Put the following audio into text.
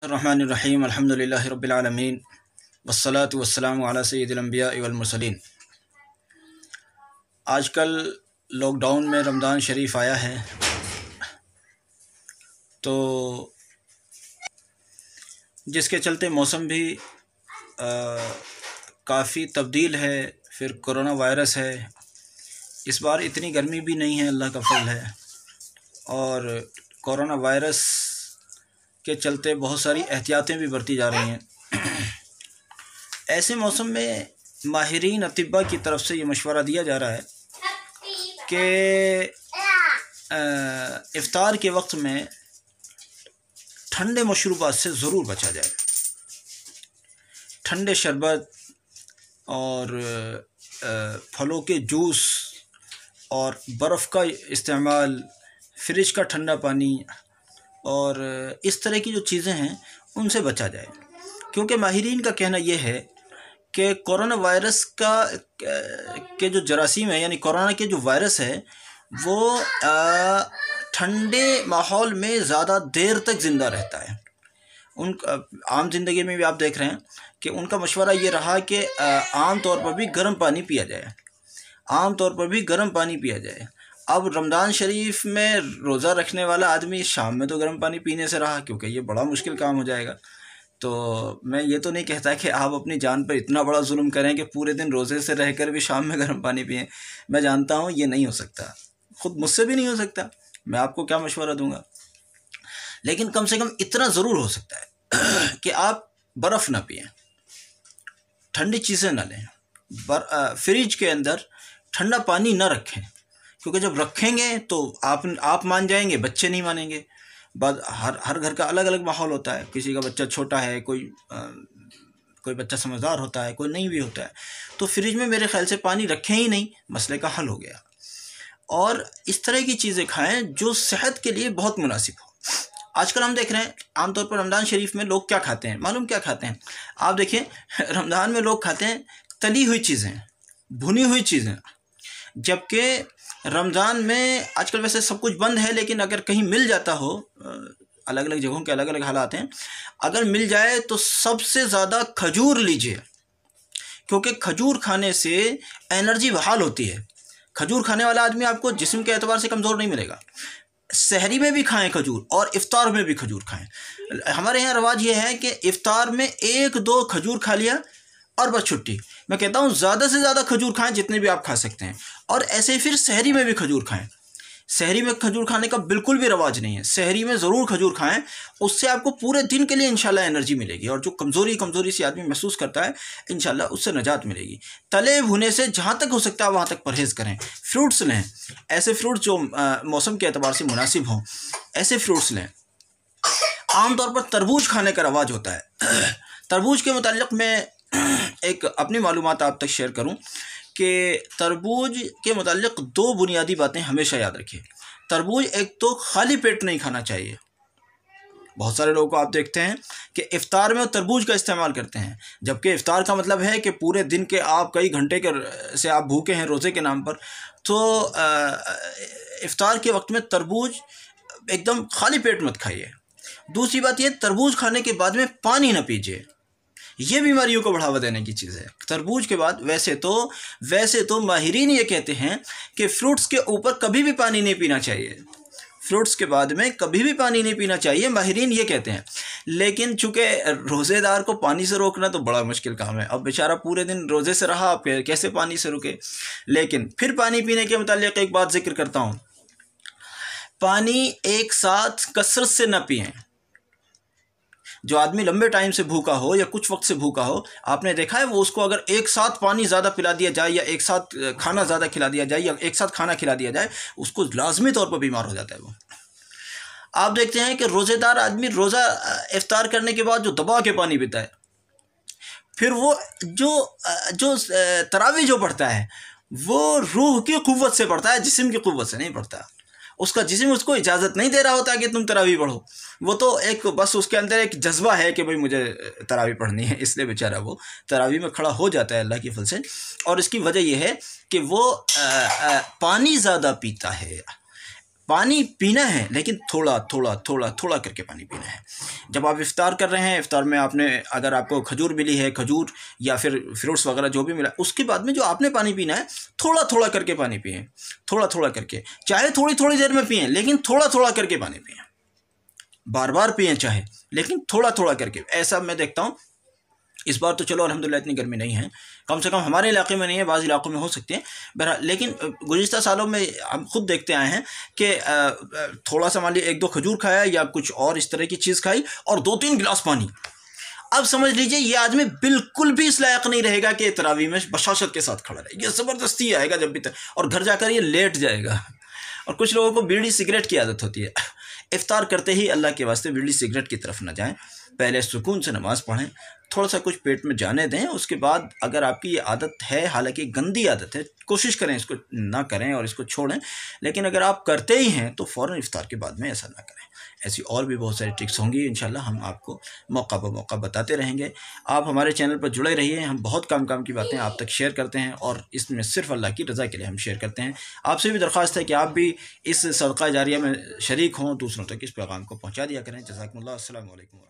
रहमानिर्रहीम अल्हम्दुलिल्लाहि रब्बिल आलमीन वस्सलातु वस्सलामु अला सय्यिदिल अंबिया वल मुरसलीन। आजकल लॉकडाउन में रमज़ान शरीफ आया है, तो जिसके चलते मौसम भी काफ़ी तब्दील है। फिर कोरोना वायरस है। इस बार इतनी गर्मी भी नहीं है, अल्लाह का फज़ल है। और कोरोना वायरस के चलते बहुत सारी एहतियातें भी बरती जा रही हैं। ऐसे मौसम में माहिरीन अतिब्बा की तरफ से ये मशवरा दिया जा रहा है कि इफ्तार के वक्त में ठंडे मशरूबात से ज़रूर बचा जाए। ठंडे शरबत और फलों के जूस और बर्फ़ का इस्तेमाल, फ्रिज का ठंडा पानी और इस तरह की जो चीज़ें हैं उनसे बचा जाए, क्योंकि माहिरीन का कहना यह है कि कोरोना वायरस के जो जरासीम है, यानी कोरोना के जो वायरस है, वो ठंडे माहौल में ज़्यादा देर तक ज़िंदा रहता है। आम ज़िंदगी में भी आप देख रहे हैं कि उनका मशवरा ये रहा कि आम तौर पर भी गर्म पानी पिया जाए, आम तौर पर भी गर्म पानी पिया जाए। अब रमज़ान शरीफ में रोज़ा रखने वाला आदमी शाम में तो गर्म पानी पीने से रहा, क्योंकि ये बड़ा मुश्किल काम हो जाएगा। तो मैं ये तो नहीं कहता कि आप अपनी जान पर इतना बड़ा जुल्म करें कि पूरे दिन रोज़े से रहकर भी शाम में गर्म पानी पिएं। मैं जानता हूँ ये नहीं हो सकता, ख़ुद मुझसे भी नहीं हो सकता। मैं आपको क्या मशवरा दूंगा, लेकिन कम से कम इतना ज़रूर हो सकता है कि आप बर्फ़ ना पिएं, ठंडी चीज़ें ना लें, फ्रिज के अंदर ठंडा पानी ना रखें, क्योंकि जब रखेंगे तो आप मान जाएंगे, बच्चे नहीं मानेंगे। हर घर का अलग अलग माहौल होता है। किसी का बच्चा छोटा है, कोई बच्चा समझदार होता है, कोई नहीं भी होता है। तो फ्रिज में मेरे ख्याल से पानी रखें ही नहीं, मसले का हल हो गया। और इस तरह की चीज़ें खाएं जो सेहत के लिए बहुत मुनासिब हो। आजकल हम देख रहे हैं आमतौर पर रमज़ान शरीफ में लोग क्या खाते हैं, मालूम क्या खाते हैं? आप देखिए, रमज़ान में लोग खाते हैं तली हुई चीज़ें, भुनी हुई चीज़ें, जबकि रमज़ान में आजकल वैसे सब कुछ बंद है, लेकिन अगर कहीं मिल जाता हो, अलग अलग जगहों के अलग अलग हालात हैं, अगर मिल जाए तो सबसे ज़्यादा खजूर लीजिए, क्योंकि खजूर खाने से एनर्जी बहाल होती है। खजूर खाने वाला आदमी आपको जिस्म के एतबार से कमज़ोर नहीं मिलेगा। सहरी में भी खाएं खजूर और इफ्तार में भी खजूर खाएं। हमारे यहाँ रवाज ये है कि इफ्तार में 1-2 खजूर खा लिया और बस छुट्टी। मैं कहता हूँ ज़्यादा से ज़्यादा खजूर खाएं, जितने भी आप खा सकते हैं। और ऐसे ही फिर सहरी में भी खजूर खाएं। सहरी में खजूर खाने का बिल्कुल भी रवाज नहीं है, सहरी में ज़रूर खजूर खाएं। उससे आपको पूरे दिन के लिए इंशाल्लाह एनर्जी मिलेगी, और जो कमज़ोरी से आदमी महसूस करता है, इंशाल्लाह उससे निजात मिलेगी। तले भुने से जहाँ तक हो सकता है वहाँ तक परहेज़ करें। फ्रूट्स लें, ऐसे फ्रूट्स जो मौसम के एतबार से मुनासिब हों, ऐसे फ्रूट्स लें। आमतौर पर तरबूज खाने का रवाज होता है। तरबूज के मुताल्लिक़ मैं एक अपनी मालूमात आप तक शेयर करूं कि तरबूज के मुताल्लिक़ 2 बुनियादी बातें हमेशा याद रखिए। तरबूज एक तो खाली पेट नहीं खाना चाहिए। बहुत सारे लोगों को आप देखते हैं कि इफ़्तार में वो तरबूज का इस्तेमाल करते हैं, जबकि इफ़्तार का मतलब है कि पूरे दिन के आप कई घंटे के से आप भूखे हैं रोज़े के नाम पर। तो इफ़्तार के वक्त में तरबूज एकदम खाली पेट मत खाइए। दूसरी बात ये, तरबूज खाने के बाद में पानी ना पीजिए। ये बीमारियों को बढ़ावा देने की चीज़ है। तरबूज के बाद वैसे तो माहिरीन ये कहते हैं कि फ्रूट्स के ऊपर कभी भी पानी नहीं पीना चाहिए, फ्रूट्स के बाद में कभी भी पानी नहीं पीना चाहिए, माहिरीन ये कहते हैं। लेकिन चूँकि रोज़ेदार को पानी से रोकना तो बड़ा मुश्किल काम है। अब बेचारा पूरे दिन रोज़े से रहा, फिर कैसे पानी से रुके। लेकिन फिर पानी पीने के मुताल्लिक़ एक बात जिक्र करता हूँ, पानी एक साथ कसरत से न पिएँ। जो आदमी लंबे टाइम से भूखा हो या कुछ वक्त से भूखा हो, आपने देखा है वो उसको अगर एक साथ पानी ज़्यादा पिला दिया जाए, या एक साथ खाना ज़्यादा खिला दिया जाए, या एक साथ खाना खिला दिया जाए, उसको लाजमी तौर पर बीमार हो जाता है वो। आप देखते हैं कि रोज़ेदार आदमी रोज़ा इफ्तार करने के बाद जो दबा के पानी पीता है, फिर वो जो तरावी जो पढ़ता है, वो रूह की क़ुव्वत से पढ़ता है, जिस्म की क़ुव्वत से नहीं पढ़ता। उसका जिस्म उसको इजाज़त नहीं दे रहा होता कि तुम तरावी पढ़ो। वो तो एक बस उसके अंदर एक जज्बा है कि भाई मुझे तरावी पढ़नी है, इसलिए बेचारा वो तरावी में खड़ा हो जाता है अल्लाह की फजल से। और इसकी वजह यह है कि वो पानी ज़्यादा पीता है। पानी पीना है, लेकिन थोड़ा थोड़ा थोड़ा थोड़ा करके पानी पीना है। जब आप इफ्तार कर रहे हैं, इफ्तार में आपने, अगर आपको खजूर मिली है, खजूर या फिर फ्रूट्स वगैरह जो भी मिला, उसके बाद में जो आपने पानी पीना है, थोड़ा थोड़ा करके पानी पिए, थोड़ा थोड़ा करके, चाहे थोड़ी थोड़ी देर में पिए, लेकिन थोड़ा थोड़ा करके पानी पिए। बार बार पिए चाहे, लेकिन थोड़ा थोड़ा करके। ऐसा मैं देखता हूँ, इस बार तो चलो अल्हम्दुलिल्लाह इतनी गर्मी नहीं है, कम से कम हमारे इलाके में नहीं है, बाज़ इलाकों में हो सकती है बहरहाल। लेकिन गुज़िश्ता सालों में हम खुद देखते आए हैं कि थोड़ा सा मान लीजिए 1-2 खजूर खाया या कुछ और इस तरह की चीज़ खाई और 2-3 गिलास पानी। अब समझ लीजिए ये आदमी बिल्कुल भी इस लायक नहीं रहेगा कि तरावी में बशाशत के साथ खड़ा रहे, ये ज़बरदस्ती आएगा जब भी और घर जाकर ये लेट जाएगा। और कुछ लोगों को बीड़ी सिगरेट की आदत होती है, इफ्तार करते ही अल्लाह के वास्ते बीड़ी सिगरेट की तरफ न जाएं, पहले सुकून से नमाज़ पढ़ें, थोड़ा सा कुछ पेट में जाने दें, उसके बाद अगर आपकी ये आदत है, हालांकि गंदी आदत है, कोशिश करें इसको ना करें और इसको छोड़ें, लेकिन अगर आप करते ही हैं तो फ़ौरन इफ्तार के बाद में ऐसा ना करें। ऐसी और भी बहुत सारी ट्रिक्स होंगी, इंशाल्लाह हम आपको मौका ब मौका बताते रहेंगे। आप हमारे चैनल पर जुड़े रहिए, हम बहुत काम की बातें आप तक शेयर करते हैं और इसमें सिर्फ अल्लाह की रज़ा के लिए हम शेयर करते हैं। आपसे भी दरख्वास्त है कि आप भी इस सदका जारिया में शरीक हों, दूसरों तक इस पैगाम को पहुँचा दिया करें। जज़ाकुमुल्लाह, अस्सलामु अलैकुम।